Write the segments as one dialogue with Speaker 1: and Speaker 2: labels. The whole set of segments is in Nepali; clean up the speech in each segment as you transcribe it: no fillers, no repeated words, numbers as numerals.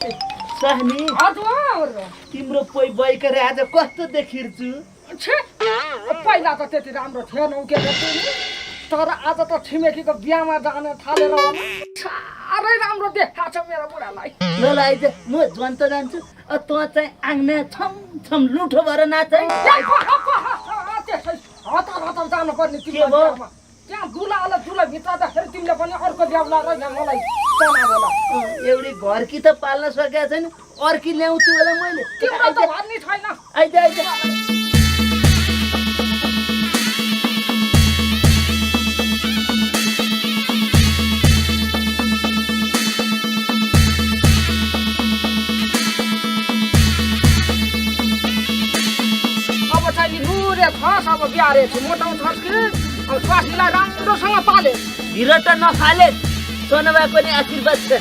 Speaker 1: सहनी
Speaker 2: हजुर
Speaker 1: तिम्रो पोइ बैकर आज कस्तो देखिर्छु
Speaker 2: छे पहिला त त्यति राम्रो थिएन के तर आज त छिमेकीको बिहामा जान थालेर साह्रै राम्रो देखाएको छ मेरो बुढालाई
Speaker 1: ल आइज म ज्वान त जान्छु तँ चाहिँ आङ्ना छम छम लुठो भएर नाच है
Speaker 2: त्यसै हतार हतार जानु पर्ने तिम्रो त्यहाँ दुलाले दुला भित्रदाखेरि तिमीले पनि अर्को ल्याउला रहेछ मलाई तना बोला
Speaker 1: एउटी घरकी त पाल्न सकेको छैन अर्की ल्याउँछु होला मैले
Speaker 2: तिम्रो त भन्ने छैन
Speaker 1: आइज आइज
Speaker 2: अब चाहिँ लुरे छस् अब बिहारे छु मोटाउ छस् कि अब स्वास्नीलाई राम्रोसँग पाले
Speaker 1: ढिलो त नफाले सोनबाको नि आशीर्वाद छ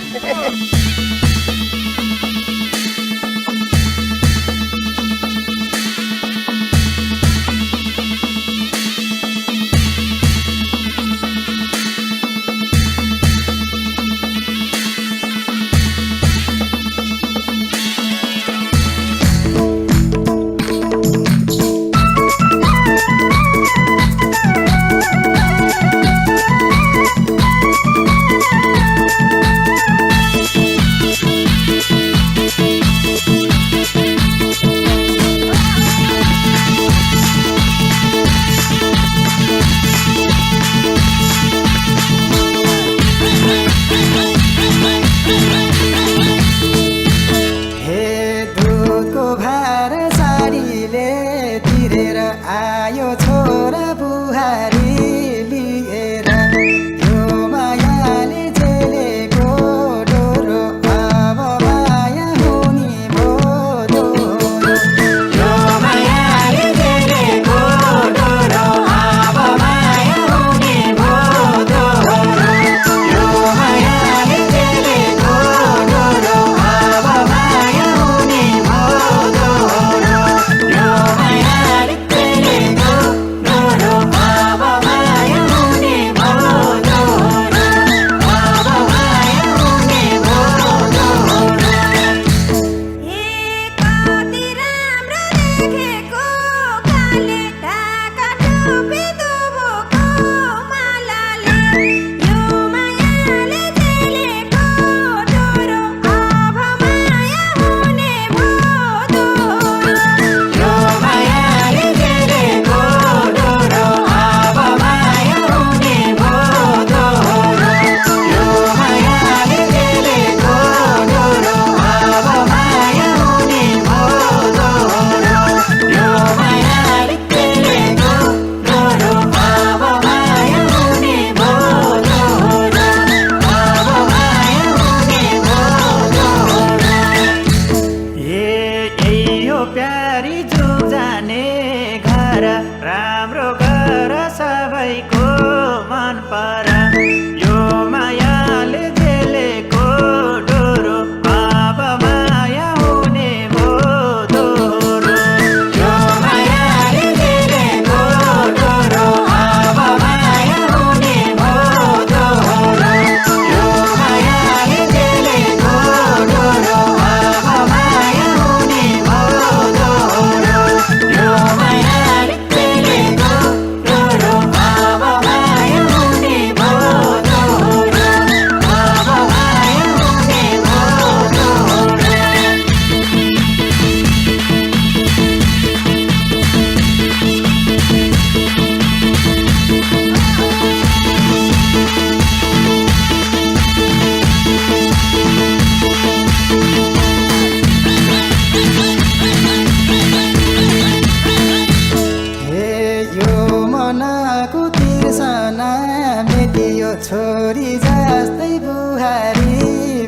Speaker 3: छोरी जस्तै बुहारी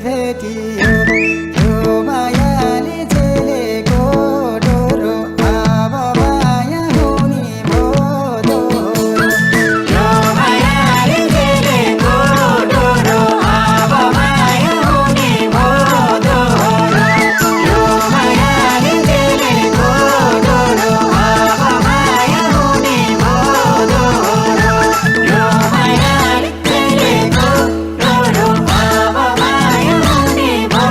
Speaker 3: भेटियो यो मायाले झेलेको डोरो अब माया हुने भो दोहोरो यो मायाले झेलेको डोरो अब माया हुने भो दोहोरो यो मायाले झेलेको डोरो अब माया हुने भो दोहोरो यो मायाले झेलेको डोरो अब माया हुने भो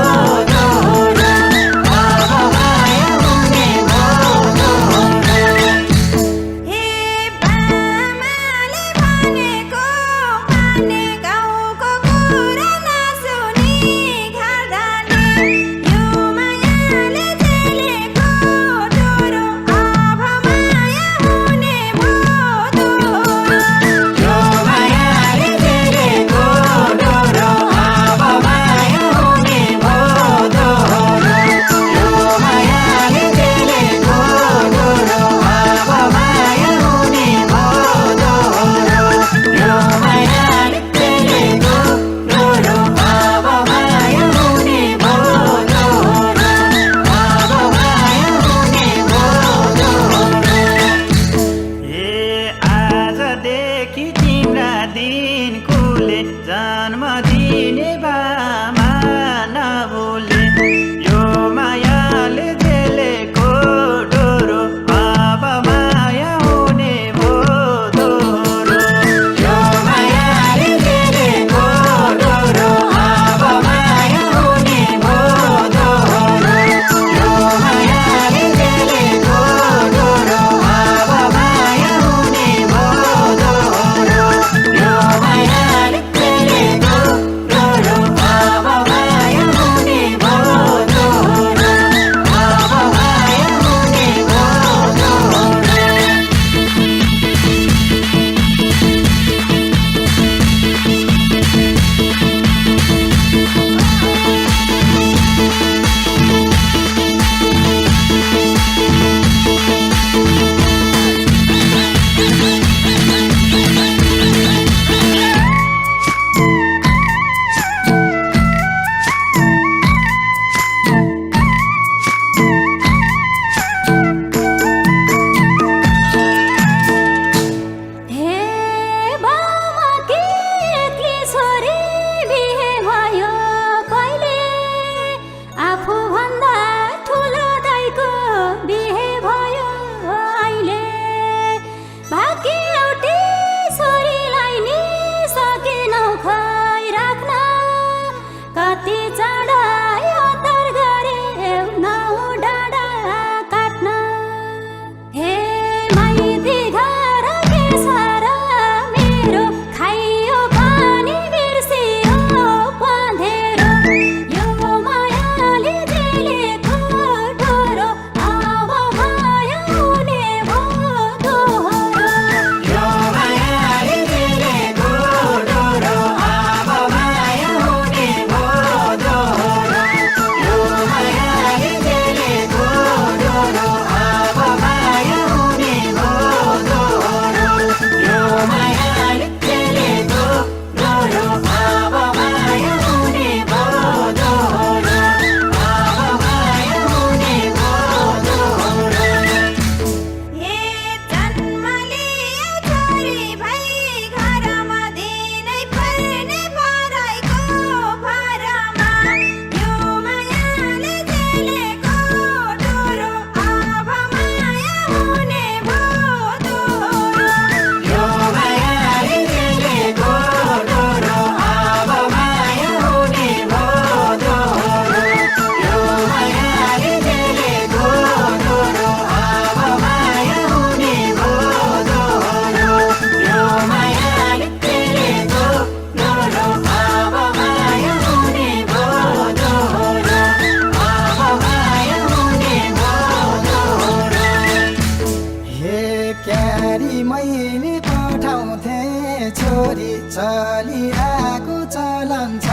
Speaker 3: रहन्छ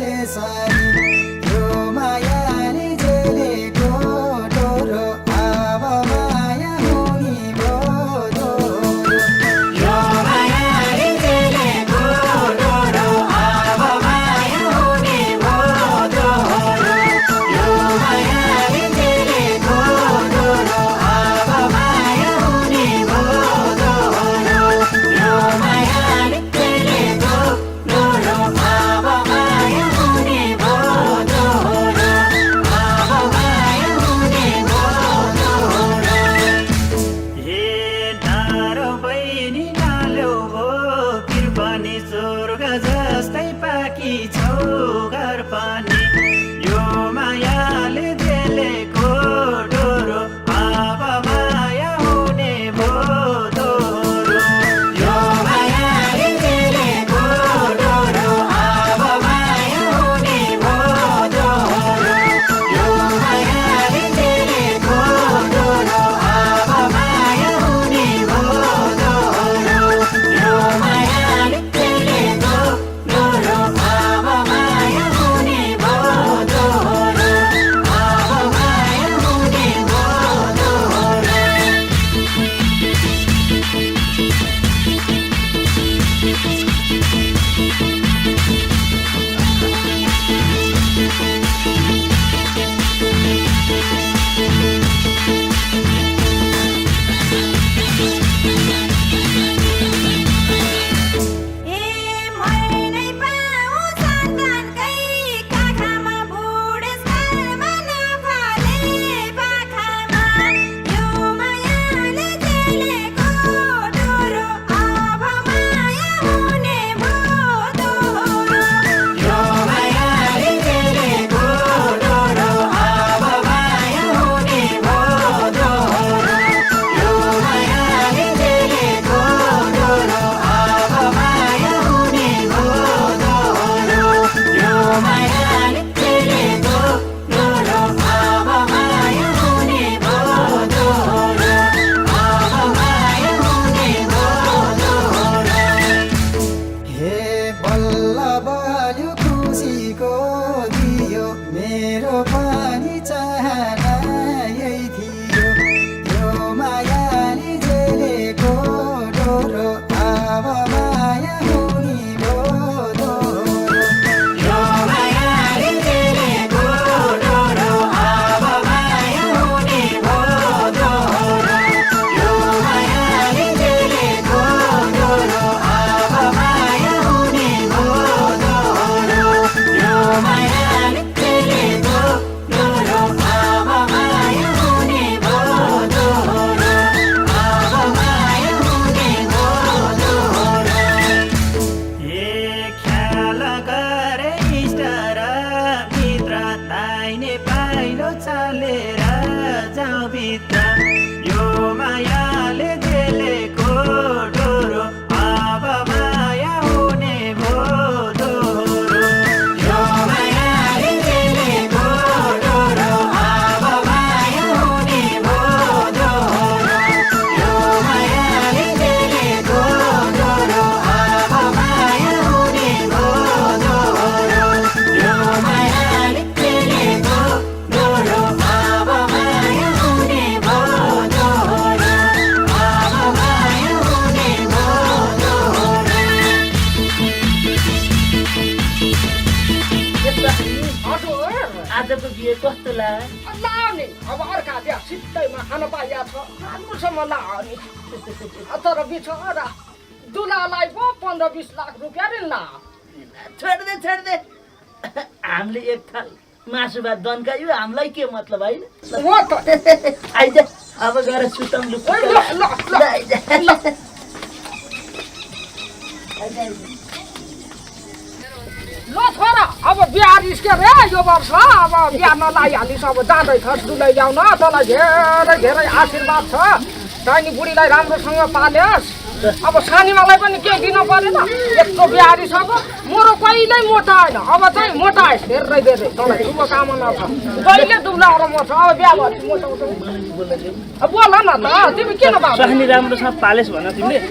Speaker 3: यसरी यो मायाले झेलेको डोरो अब माया हुने भो दोहोरो यो मायाले झेलेको डोरो अब माया हुने भो दोहोरो यो मायाले झेलेको डोरो अब माया हुने भो दोहोरो यो मायाले झेलेको डोरो अब माया हुने भो दोहोरो अब माया हुने भो दोहोरो हे नारो बहिनी नाल्यौ भो कृपनी स्वर्ग जस्तै पाकी छौ घर पनि यो मायाले झेलेको डोरो अब माया हुने भो दोहोरो यो मायाले झेलेको डोरो अब माया हुने भो दोहोरो यो मायाले झेलेको डोरो अब माया हुने भो दोहोरो यो मायाले झेलेको डोरो अब माया हुने भो दोहोरो अब माया हुने भो दोहोरो
Speaker 4: ए मर्नै पाऊ सन्तानकै काखमा बुढेसकालमा नफले पाखामा यो मायाले झेलेको डोरो अब माया हुने भो दोहोरो
Speaker 3: यो मायाले झेलेको डोरो अब माया हुने भो दोहोरो यो मायाले झेलेको डोरो अब माया हुने भो दोहोरो यो मायाले झेलेको डोरो अब माया हुने भो दोहोरो अब माया हुने भो दोहोरो हे बल्ल बल्यो खुसीको दियो मेरो पनि चाहना यही थियो यो मायाले झेलेको डोरो अब माया हुने भो दोहोरो यो मायाले झेलेको डोरो अब माया हुने भो दोहोरो यो मायाले झेलेको डोरो अब माया हुने भो दोहोरो यो मायाले झेलेको डोरो अब माया हुने भो दोहोरो अब माया हुने भो दोहोरो हे ख्याल गरे इष्ट र मित्र ताइने पाइलो चलेर जाउँ भित्र यो मायाले झेलेको डोरो अब माया हुने भो दोहोरो यो मायाले झेलेको डोरो अब माया हुने भो दोहोरो यो मायाले झेलेको डोरो अब माया हुने भो दोहोरो यो मायाले झेलेको डोरो अब माया हुने भो दोहोरो अब माया हुने भो दोहोरो
Speaker 2: हजुर
Speaker 1: आजको बिहे कस्तो लाग्यो
Speaker 2: लाउने अब अर्का त्यहाँ सित्तैमा खान पाइया छ राम्रोसँग लाउने तर बिचरा दुलालाई पो 15-20 लाख रुपियाँ ऋण ला
Speaker 1: छोड्दे हामीले एक थाल मासु भात दन्कायो हामीलाई के मतलब होइन
Speaker 2: हो त
Speaker 1: आइज अब गएर सुतौँ लु
Speaker 2: ओइ, ल, ल, ल।
Speaker 1: आइज
Speaker 2: ल छोरा अब बिहा निस्क्यो रे यो वर्ष अब बिहा नलाइहालिस् अब जाँदैछ दुलै ल्याउन तँलाई धेरै धेरै आशीर्वाद छ तैँनी बुढीलाई राम्रोसँग पाल्योस् अब सानीमालाई पनि केही दिन परेन यत्रो बिहारिस अब मोरो कहिल्यै मोटा होइन अब चाहिँ मोटाएस् धेरै धेरै तँलाई शुभकामना छ कहिले दुब्लाएर मोट अब बिहा भएपछि मोटाउँछौ बोल न त तिमी किन
Speaker 5: सहनी राम्रोसँग पालेस् भन तिमीले